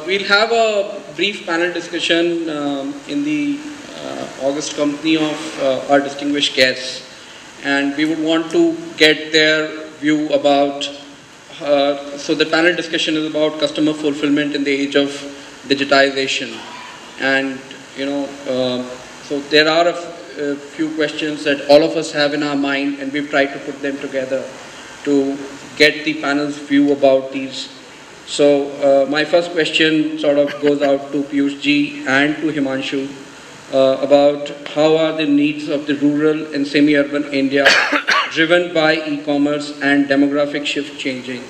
we'll have a brief panel discussion in the August company of our distinguished guests, and we would want to get their view about, so the panel discussion is about customer fulfillment in the age of digitization. And, so there are a few questions that all of us have in our mind, and we've tried to put them together to get the panel's view about these. So my first question sort of goes out to Piyush ji and to Himanshu about how are the needs of the rural and semi-urban India driven by e-commerce and demographic shift changing.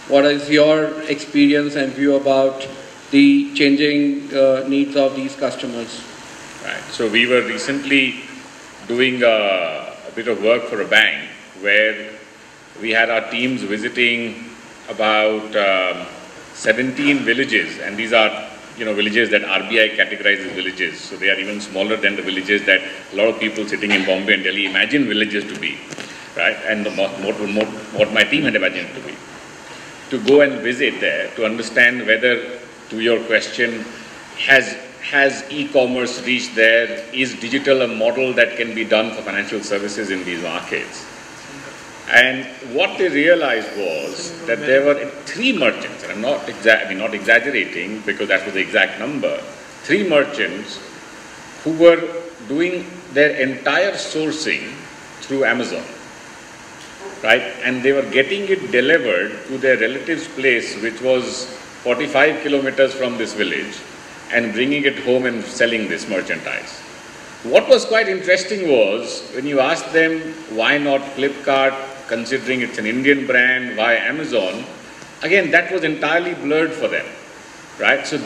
What is your experience and view about the changing needs of these customers? Right. So we were recently doing a bit of work for a bank where we had our teams visiting about 17 villages, and these are villages that RBI categorizes villages, so they are even smaller than the villages that a lot of people sitting in Bombay and Delhi imagine villages to be, right? And what my team had imagined to be. To go and visit there to understand whether, to your question, has e-commerce reached there? Is digital a model that can be done for financial services in these markets? And what they realized was that there were 3 merchants, and I'm not exaggerating because that was the exact number, 3 merchants who were doing their entire sourcing through Amazon, right? And they were getting it delivered to their relative's place, which was 45 kilometers from this village, and bringing it home and selling this merchandise. What was quite interesting was when you asked them why not Flipkart, considering it's an Indian brand, why Amazon, again that was entirely blurred for them, right? So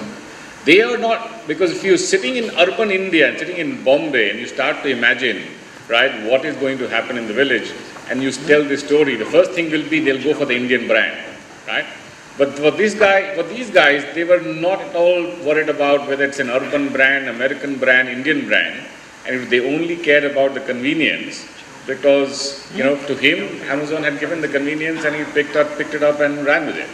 they are not, because if you're sitting in urban India and sitting in Bombay and you start to imagine, right, what is going to happen in the village, and you tell the story, the first thing will be they'll go for the Indian brand, right? But for these guys, they were not at all worried about whether it's an urban brand, American brand, Indian brand, and if they only cared about the convenience, because to him Amazon had given the convenience and he picked it up and ran with it.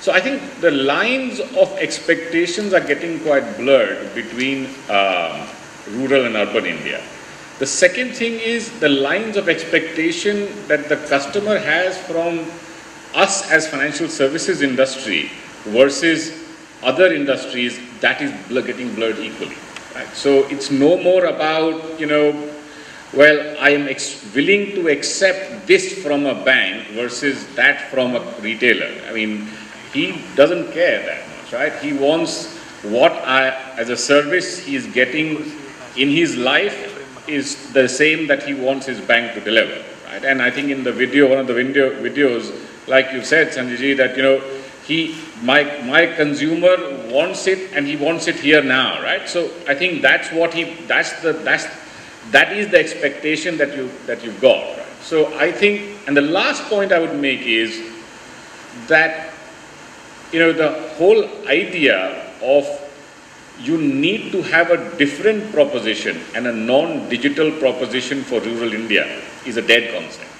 So I think the lines of expectations are getting quite blurred between rural and urban India. The second thing is the lines of expectation that the customer has from us as financial services industry versus other industries, that is getting blurred equally, right? So it's no more about, well, I am willing to accept this from a bank versus that from a retailer. I mean, he doesn't care that much, right? He wants what as a service he is getting in his life is the same that he wants his bank to deliver, right? And I think in the video, one of the videos, like you said, Sanjay, that my consumer wants it and he wants it here now, right? So I think that's what that is the expectation that you've got, right? So I think, and the last point I would make is that the whole idea of you need to have a different proposition and a non-digital proposition for rural India is a dead concept,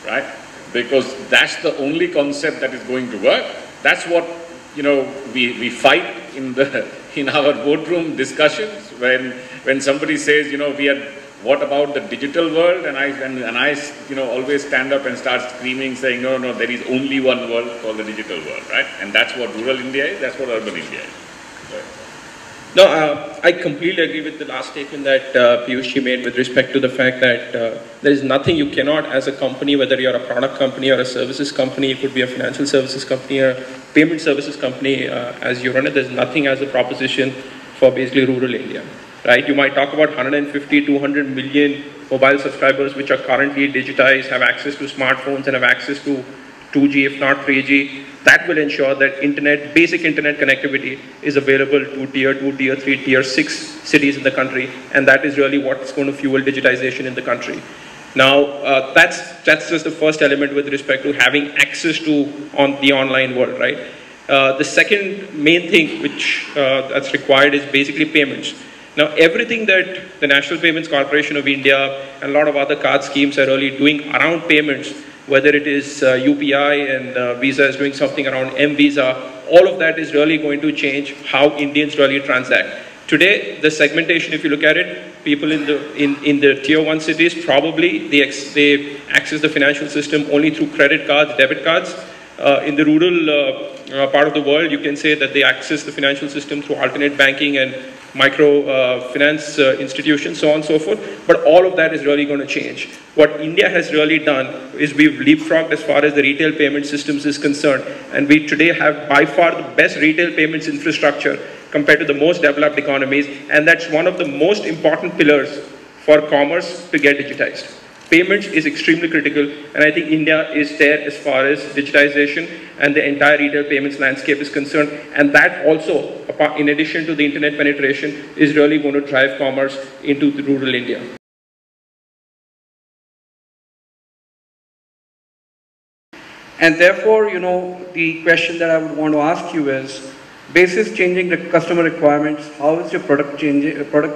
right? Because that's the only concept that is going to work. That's what we fight in our boardroom discussions when somebody says what about the digital world, and I always stand up and start screaming saying no, there is only one world called the digital world, right? And that's what rural India is, that's what urban India is. Right. No, I completely agree with the last statement that Piyush made with respect to the fact that there is nothing you cannot, as a company, whether you're a product company or a services company, it could be a financial services company or a payment services company, as Euronet, there's nothing as a proposition for basically rural India, right? You might talk about 150, 200 million mobile subscribers which are currently digitized, have access to smartphones and have access to 2G, if not 3G. That will ensure that basic internet connectivity is available to tier 2, tier 3, tier 6 cities in the country, and that is really what's going to fuel digitization in the country. Now, that's just the first element with respect to having access to the online world, right? The second main thing which that's required is basically payments. Now, everything that the National Payments Corporation of India and a lot of other card schemes are really doing around payments whether it is UPI and Visa is doing something around M-Visa, all of that is really going to change how Indians really transact. Today, the segmentation, if you look at it, people in the tier 1 cities, probably they access the financial system only through credit cards, debit cards. In the rural part of the world, you can say that they access the financial system through alternate banking and micro finance institutions, so on and so forth. But all of that is really going to change. What India has really done is we've leapfrogged as far as the retail payment systems is concerned. And we today have by far the best retail payments infrastructure compared to the most developed economies. And that's one of the most important pillars for commerce to get digitized. Payments is extremely critical, and I think India is there as far as digitization and the entire retail payments landscape is concerned. And that also, in addition to the internet penetration, is really going to drive commerce into the rural India. And therefore, the question that I would want to ask you is, basis changing the customer requirements, how is your product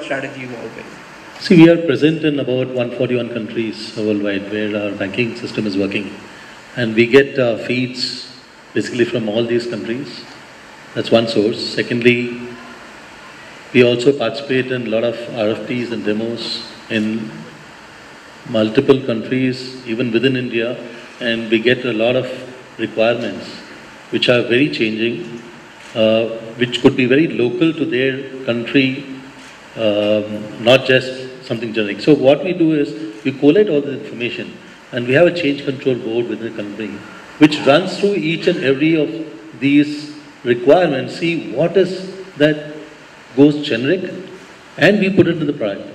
strategy evolving? See, we are present in about 141 countries worldwide where our banking system is working. And we get feeds basically from all these countries. That's one source. Secondly, we also participate in a lot of RFPs and demos in multiple countries, even within India. And we get a lot of requirements which are very changing, which could be very local to their country, not just something generic. So what we do is we collate all the information and we have a change control board within the company which runs through each and every of these requirements, see what is that goes generic, and we put it in the product.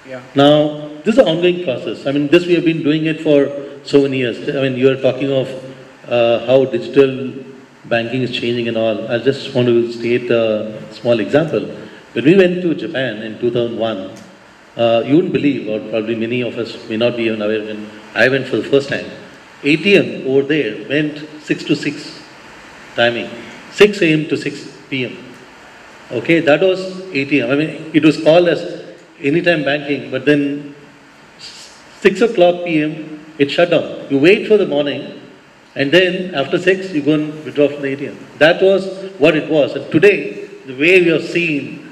Yeah. Now, this is an ongoing process. I mean, this we have been doing it for so many years. I mean, you are talking of how digital banking is changing and all. I just want to state a small example. When we went to Japan in 2001, you wouldn't believe, or probably many of us may not be even aware, when I went for the first time, ATM over there went 6 to 6 timing, 6 a.m. to 6 p.m. Okay, that was ATM. I mean, it was called as anytime banking, but then 6 o'clock p.m. it shut down. You wait for the morning, and then after 6 you go and withdraw from the ATM. That was what it was. And today, the way we have seen,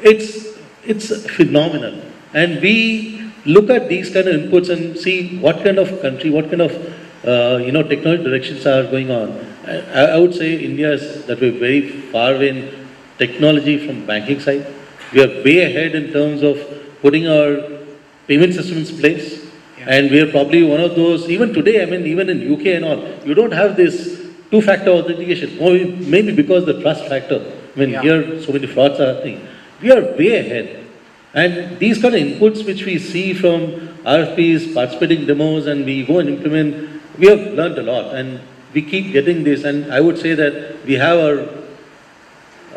it's phenomenal. And we look at these kind of inputs and see what kind of country, what kind of technology directions are going on. I would say India is that we're very far in technology from banking side. We are way ahead in terms of putting our payment systems in place. Yeah. And we are probably one of those, even today, I mean, even in UK and all, you don't have this two-factor authentication. Maybe because the trust factor. I mean, here so many frauds are happening. We are way ahead. And these kind of inputs which we see from RFPs, participating demos, and we go and implement, we have learned a lot. And we keep getting this. And I would say that we have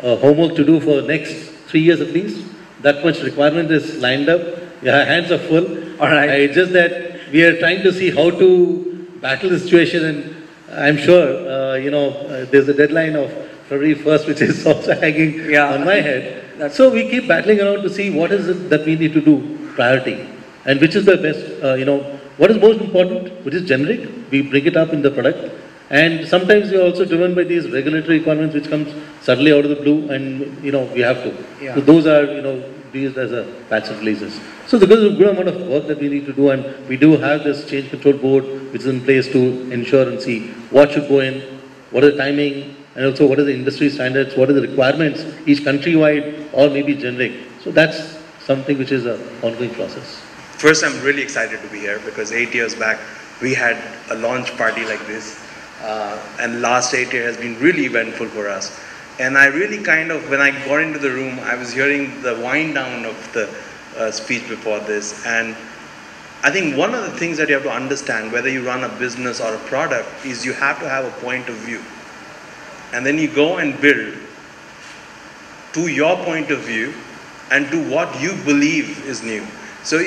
our homework to do for the next 3 years at least. That much requirement is lined up. Our hands are full. All right. It's just that we are trying to see how to battle the situation. And I'm sure, there's a deadline of February 1st, which is also hanging on my head. So we keep battling around to see what is it that we need to do, priority, and which is the best, what is most important, which is generic, we bring it up in the product. And sometimes we are also driven by these regulatory requirements which comes suddenly out of the blue, and we have to. Yeah. So those are, used as a patch of releases. So there is a good amount of work that we need to do, and we do have this change control board which is in place to ensure and see what should go in, what is the timing, and also what are the industry standards, what are the requirements, each country-wide or maybe generic. So that's something which is an ongoing process. First, I'm really excited to be here because 8 years back, we had a launch party like this. And last 8 years has been really eventful for us. And I really when I got into the room, I was hearing the wind down of the speech before this. And I think one of the things that you have to understand, whether you run a business or a product, is you have to have a point of view. And then you go and build to your point of view and to what you believe is new. So,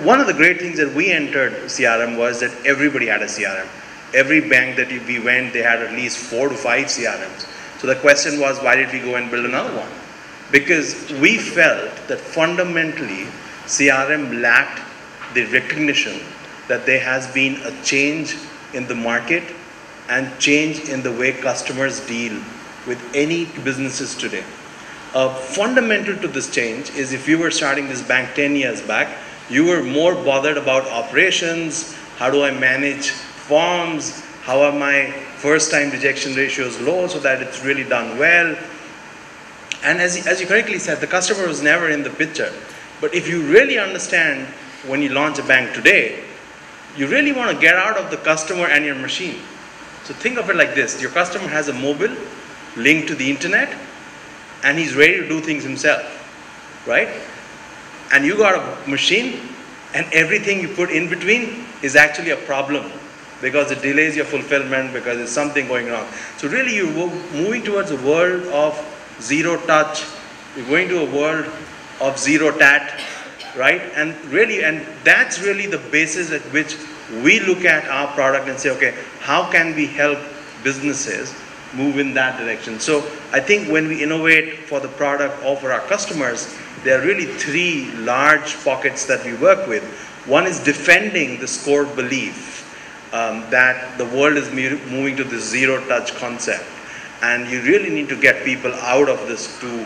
one of the great things that we entered CRM was that everybody had a CRM. Every bank that we went, they had at least 4 to 5 CRMs. So the question was, why did we go and build another one? Because we felt that fundamentally, CRM lacked the recognition that there has been a change in the market and change in the way customers deal with any businesses today. Fundamental to this change is if you were starting this bank 10 years back, you were more bothered about operations, how do I manage forms, how are my first time rejection ratios low so that it's really done well. And as you correctly said, the customer was never in the picture. But if you really understand when you launch a bank today, you really want to get out of the customer and your machine. So think of it like this. Your customer has a mobile linked to the internet and he's ready to do things himself, right? And you got a machine and everything you put in between is actually a problem because it delays your fulfillment, because there's something going wrong. So really you're moving towards a world of zero touch. You're going to a world of zero tat, right? And that's really the basis at which we look at our product and say, okay, how can we help businesses move in that direction? So I think when we innovate for the product or for our customers, there are really three large pockets that we work with. One is defending this core belief that the world is moving to this zero touch concept. And you really need to get people out of this to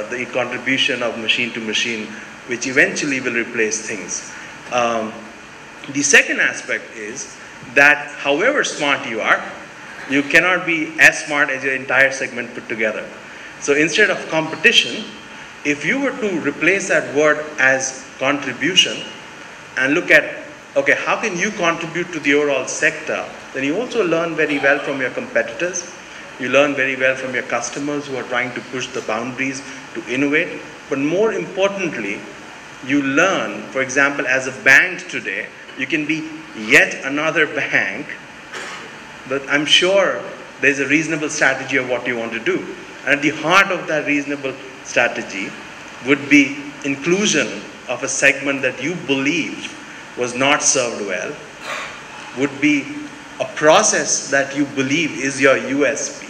the contribution of machine to machine, which eventually will replace things. The second aspect is that however smart you are, you cannot be as smart as your entire segment put together. So instead of competition, if you were to replace that word as contribution and look at, okay, how can you contribute to the overall sector, then you also learn very well from your competitors. You learn very well from your customers who are trying to push the boundaries to innovate. But more importantly, you learn, for example, as a bank today, you can be yet another bank, but I'm sure there's a reasonable strategy of what you want to do. And at the heart of that reasonable strategy would be inclusion of a segment that you believed was not served well, would be a process that you believe is your USP.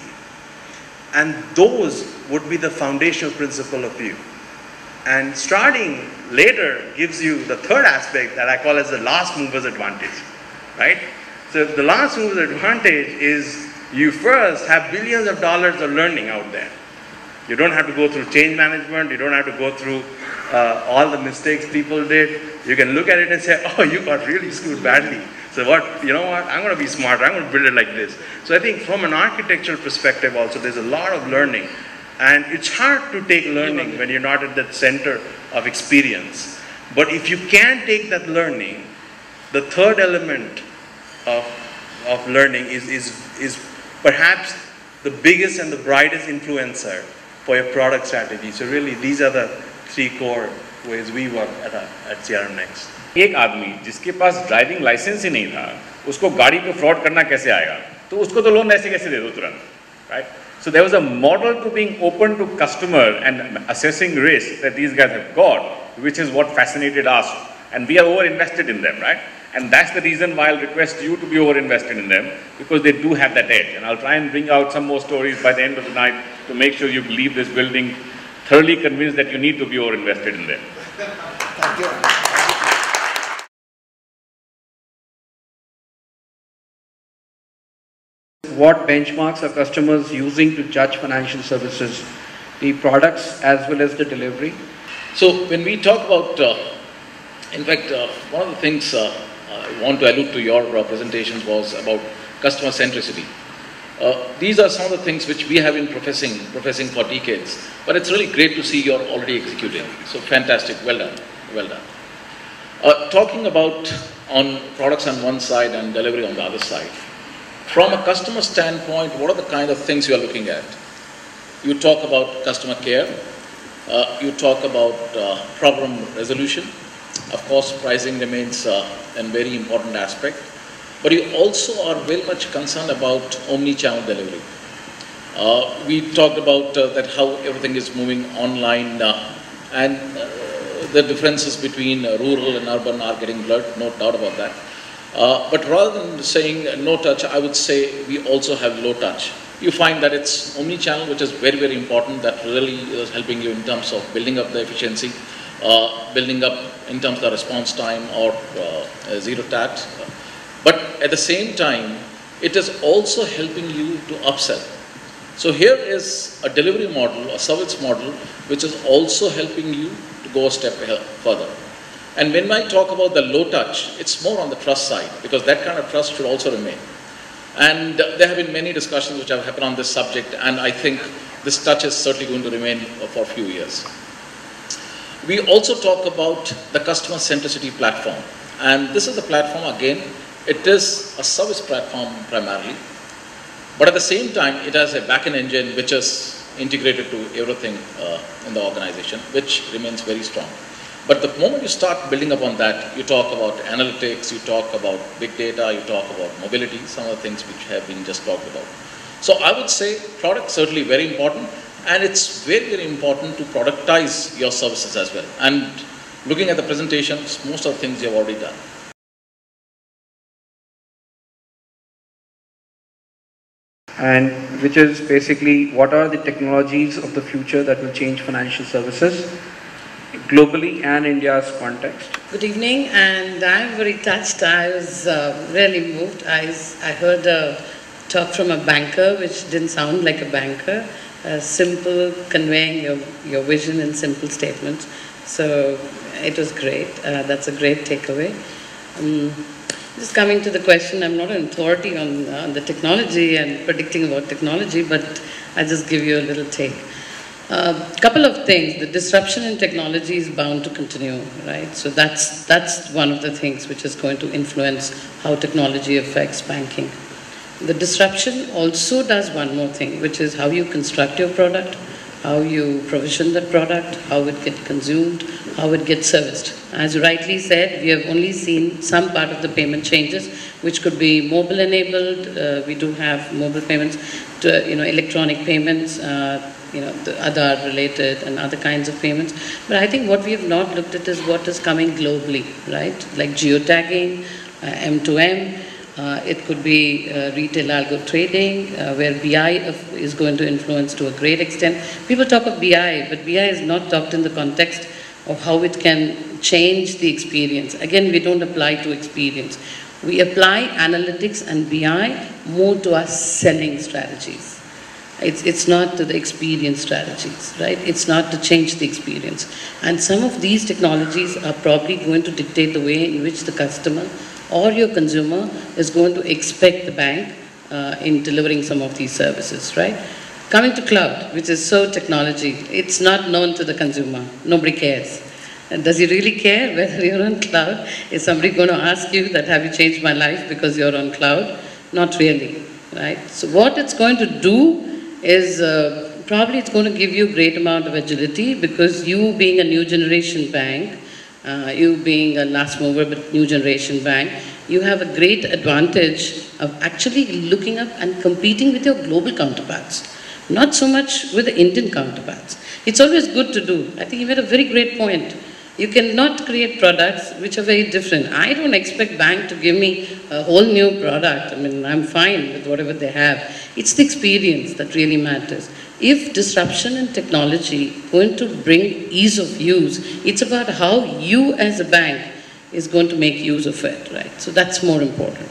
And those would be the foundational principle of you. And starting later gives you the third aspect that I call as the last mover's advantage, right? So the last mover's advantage is you first have billions of dollars of learning out there. You don't have to go through change management. You don't have to go through all the mistakes people did. You can look at it and say, oh, you got really screwed badly. So you know what, I'm going to be smarter. I'm going to build it like this. So I think from an architectural perspective also, there's a lot of learning. And it's hard to take learning when you're not at the center of experience. But if you can take that learning, the third element of learning is perhaps the biggest and the brightest influencer for your product strategy. So really, these are the three core ways we work at CRMNext. एक आदमी जिसके पास driving licence ही नहीं था, उसको गाड़ी पे fraud करना कैसे आएगा? तो उसको तो लोन ऐसे कैसे दे दो तुरंत, right? So there was a model to being open to customer and assessing risk that these guys have got, which is what fascinated us, and we are over-invested in them, right? And that's the reason why I'll request you to be over-invested in them, because they do have that edge. And I'll try and bring out some more stories by the end of the night to make sure you leave this building thoroughly convinced that you need to be over-invested in them. Thank you. What benchmarks are customers using to judge financial services, the products as well as the delivery? So when we talk about, in fact, one of the things I want to allude to your presentations was about customer centricity. These are some of the things which we have been professing for decades, but it's really great to see you're already executing. So fantastic, well done, well done. Talking about on products on one side and delivery on the other side, from a customer standpoint, what are the kind of things you are looking at? You talk about customer care, you talk about problem resolution. Of course, pricing remains a very important aspect, but you also are very much concerned about omni-channel delivery. We talked about that how everything is moving online and the differences between rural and urban are getting blurred, no doubt about that. But rather than saying no touch, I would say we also have low touch. You find that it's omni-channel, which is very, very important, that really is helping you in terms of building up the efficiency, building up in terms of the response time or zero touch. But at the same time, it is also helping you to upsell. So here is a delivery model, a service model, which is also helping you to go a step further. And when I talk about the low touch, it's more on the trust side, because that kind of trust should also remain. And there have been many discussions which have happened on this subject, and I think this touch is certainly going to remain for a few years. We also talk about the customer centricity platform. And this is the platform, again, it is a service platform primarily. But at the same time, it has a back-end engine which is integrated to everything in the organization, which remains very strong. But the moment you start building upon that, you talk about analytics, you talk about big data, you talk about mobility, some of the things which have been just talked about. So I would say product certainly very important, and it's very, very important to productize your services as well. And looking at the presentations, most of the things you have already done. And which is basically what are the technologies of the future that will change financial services globally and India's context. Good evening, and I'm very touched. I was really moved. I heard a talk from a banker which didn't sound like a banker, simple, conveying your vision in simple statements. So it was great. That's a great takeaway. Just coming to the question, I'm not an authority on the technology and predicting about technology, but I'll just give you a little take. Couple of things. The disruption in technology is bound to continue, right? So that's one of the things which is going to influence how technology affects banking. The disruption also does one more thing, which is how you construct your product, how you provision that product, how it gets consumed, how it gets serviced. As you rightly said, we have only seen some part of the payment changes, which could be mobile enabled. We do have mobile payments, electronic payments, the Aadhaar related and other kinds of payments. But I think what we have not looked at is what is coming globally, right? Like geotagging, M2M. It could be retail algo trading, where BI is going to influence to a great extent. People talk of BI, but BI is not talked in the context of how it can change the experience. Again, we don't apply to experience. We apply analytics and BI more to our selling strategies. It's not to the experience strategies, right? It's not to change the experience. And some of these technologies are probably going to dictate the way in which the customer or your consumer is going to expect the bank in delivering some of these services, right? Coming to cloud, which is so technology, it's not known to the consumer. Nobody cares. And does he really care whether you're on cloud? Is somebody going to ask you that, have you changed my life because you're on cloud? Not really, right? So what it's going to do is probably it's going to give you a great amount of agility, because you being a new generation bank, you being a last mover but new generation bank, you have a great advantage of actually looking up and competing with your global counterparts, not so much with the Indian counterparts. It's always good to do. I think you made a very great point. You cannot create products which are very different. I don't expect bank to give me a whole new product. I mean, I'm fine with whatever they have. It's the experience that really matters. If disruption in technology going to bring ease of use, it's about how you as a bank is going to make use of it, right? So that's more important.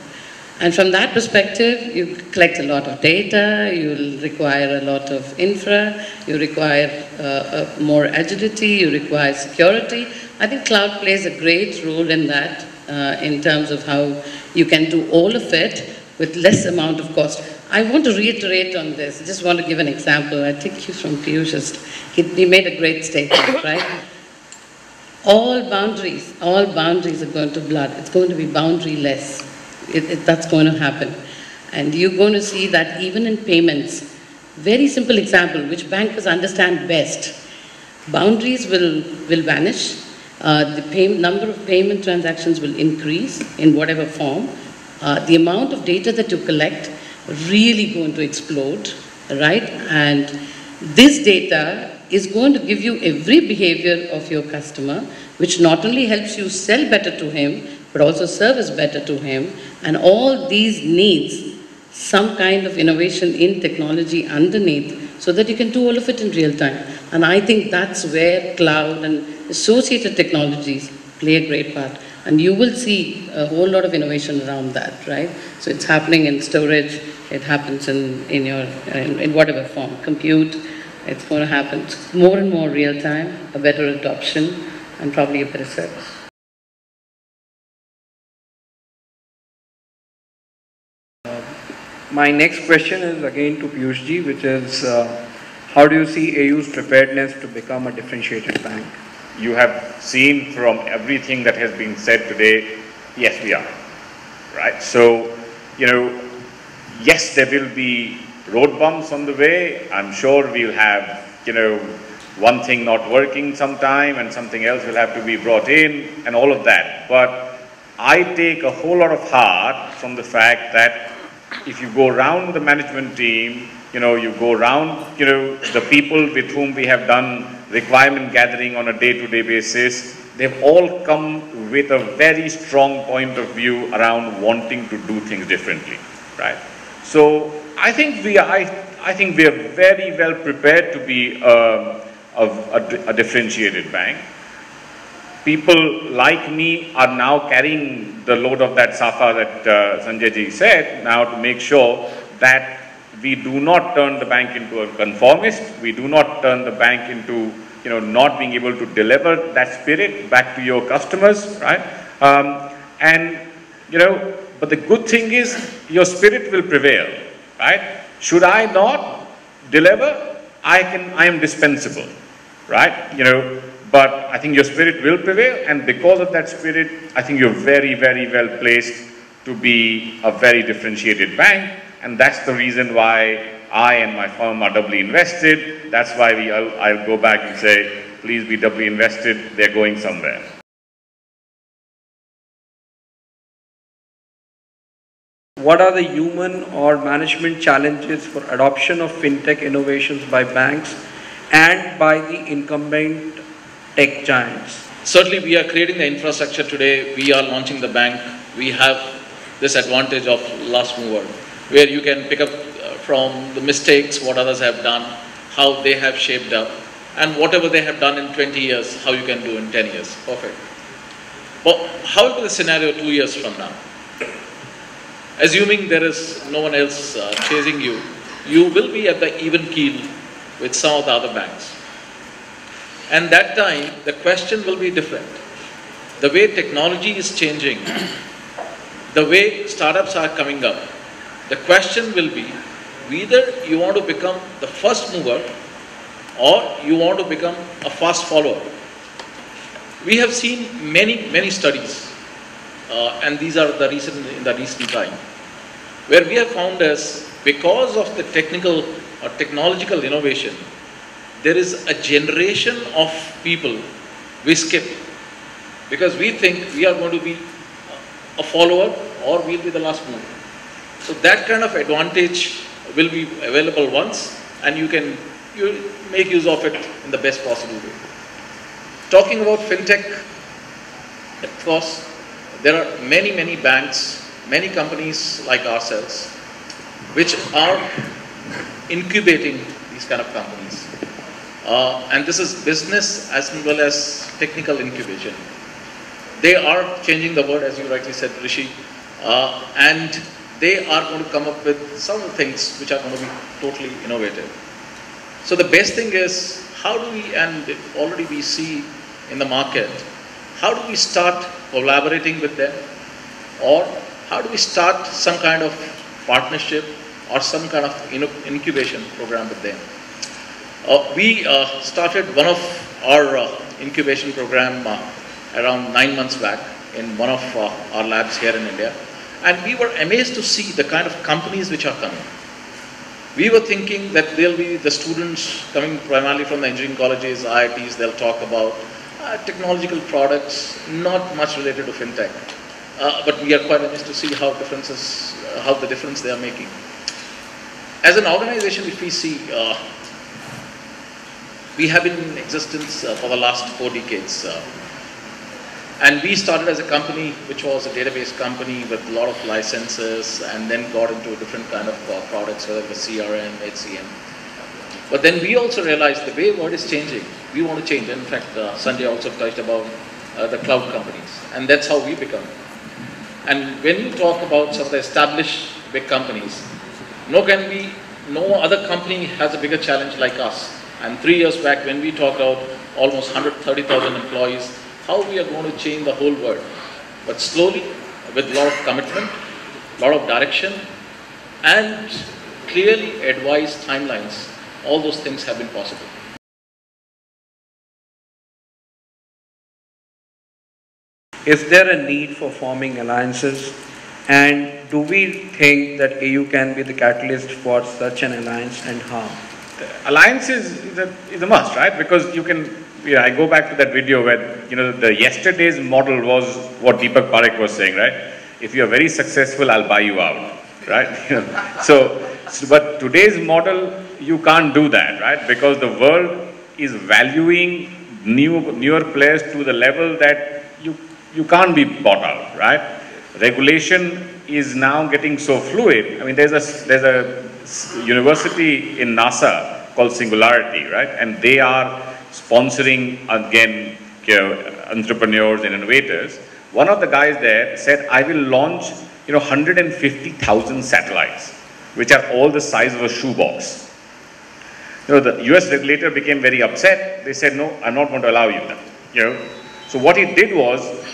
And from that perspective, you collect a lot of data, you'll require a lot of infra, you require more agility, you require security. I think cloud plays a great role in that, in terms of how you can do all of it with less amount of cost. I want to reiterate on this. I just want to give an example. I take you from Piyush. He made a great statement, right? All boundaries are going to blur. It's going to be boundary-less. That's going to happen. And you're going to see that even in payments, very simple example, which bankers understand best. Boundaries will vanish. The number of payment transactions will increase in whatever form. The amount of data that you collect really going to explode, right? And this data is going to give you every behavior of your customer, which not only helps you sell better to him, but also service better to him. And all these needs some kind of innovation in technology underneath, so that you can do all of it in real time. And I think that's where cloud and associated technologies play a great part. And you will see a whole lot of innovation around that, right? So it's happening in storage, it happens in whatever form, compute, it's going to happen more and more real time, a better adoption, and probably a better service. My next question is again to Piyush ji, which is how do you see AU's preparedness to become a differentiated bank? You have seen from everything that has been said today, yes, we are, right? So, yes, there will be road bumps on the way. I'm sure we'll have, one thing not working sometime and something else will have to be brought in and all of that. But I take a whole lot of heart from the fact that if you go around the management team, you go around, the people with whom we have done requirement gathering on a day-to-day basis, they've all come with a very strong point of view around wanting to do things differently, right? So I think we are very well prepared to be a differentiated bank. People like me are now carrying the load of that SAFA that Sanjay ji said, now to make sure that we do not turn the bank into a conformist. We do not turn the bank into, not being able to deliver that spirit back to your customers, right? But the good thing is your spirit will prevail, right? Should I not deliver, I am dispensable, right? But I think your spirit will prevail, and because of that spirit, I think you're very, very well placed to be a very differentiated bank, and that's the reason why I and my firm are doubly invested. That's why I'll go back and say, please be doubly invested, they're going somewhere. What are the human or management challenges for adoption of fintech innovations by banks and by the incumbent tech giants? Certainly, we are creating the infrastructure today. We are launching the bank. We have this advantage of last mover, where you can pick up from the mistakes, what others have done, how they have shaped up, and whatever they have done in 20 years, how you can do in 10 years. Perfect. But how will be the scenario 2 years from now? Assuming there is no one else chasing you, you will be at the even keel with some of the other banks. And that time, the question will be different. The way technology is changing, the way startups are coming up, the question will be whether you want to become the first mover or you want to become a fast follower. We have seen many studies, and these are in the recent time, where we have found as because of the technical or technological innovation, there is a generation of people we skip because we think we are going to be a follower or we'll be the last mover. So that kind of advantage will be available once, and you make use of it in the best possible way. Talking about fintech, of course, there are many banks, many companies like ourselves, which are incubating these kind of companies. And this is business as well as technical incubation. They are changing the world, as you rightly said, Rishi, and they are going to come up with some of the things which are going to be totally innovative. So the best thing is, how do we, and already we see in the market, how do we start collaborating with them, or how do we start some kind of partnership or some kind of incubation program with them? We started one of our incubation program around 9 months back in one of our labs here in India, and we were amazed to see the kind of companies which are coming. We were thinking that they'll be the students coming primarily from the engineering colleges, IITs, they'll talk about technological products, not much related to fintech. But we are quite amazed to see how the difference they are making. As an organization, if we see, we have been in existence for the last 4 decades. And we started as a company which was a database company with a lot of licenses, and then got into a different kind of products, whether it was CRM, HCM. But then we also realized the way world is changing, we want to change. In fact, Sanjay also touched about the cloud companies. And that's how we become. And when you talk about some of the established big companies, no other company has a bigger challenge like us. And 3 years back when we talked about almost 130,000 employees, how we are going to change the whole world. But slowly, with a lot of commitment, a lot of direction, and clearly advised timelines, all those things have been possible. Is there a need for forming alliances? And do we think that AU can be the catalyst for such an alliance, and how? Alliance is a must, right? Because you can, I go back to that video where, the yesterday's model was what Deepak Parekh was saying, right? If you are very successful, I'll buy you out, right? But today's model, you can't do that, right? Because the world is valuing newer players to the level that you can't be bought out, right? Regulation is now getting so fluid. I mean, there's a university in NASA called Singularity, right? And they are sponsoring, again, entrepreneurs and innovators. One of the guys there said, I will launch, 150,000 satellites, which are all the size of a shoebox. The US regulator became very upset. They said, no, I'm not going to allow you that. So what he did was,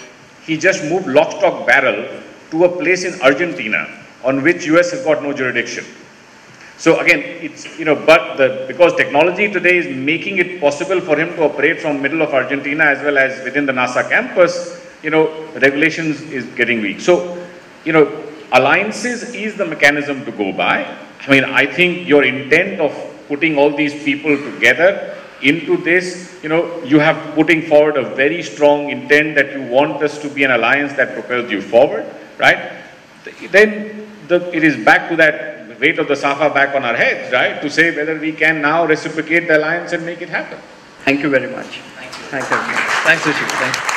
he just moved lock, stock, barrel to a place in Argentina on which US has got no jurisdiction. So again, it's, because technology today is making it possible for him to operate from middle of Argentina as well as within the NASA campus, regulations is getting weak. So, alliances is the mechanism to go by. I mean, I think your intent of putting all these people together into this, you have putting forward a very strong intent that you want us to be an alliance that propels you forward, right? Then it is back to that weight of the Safa back on our heads, right? To say whether we can now reciprocate the alliance and make it happen. Thank you very much. Thank you. Thank you. Thanks, Rishi. Thank you.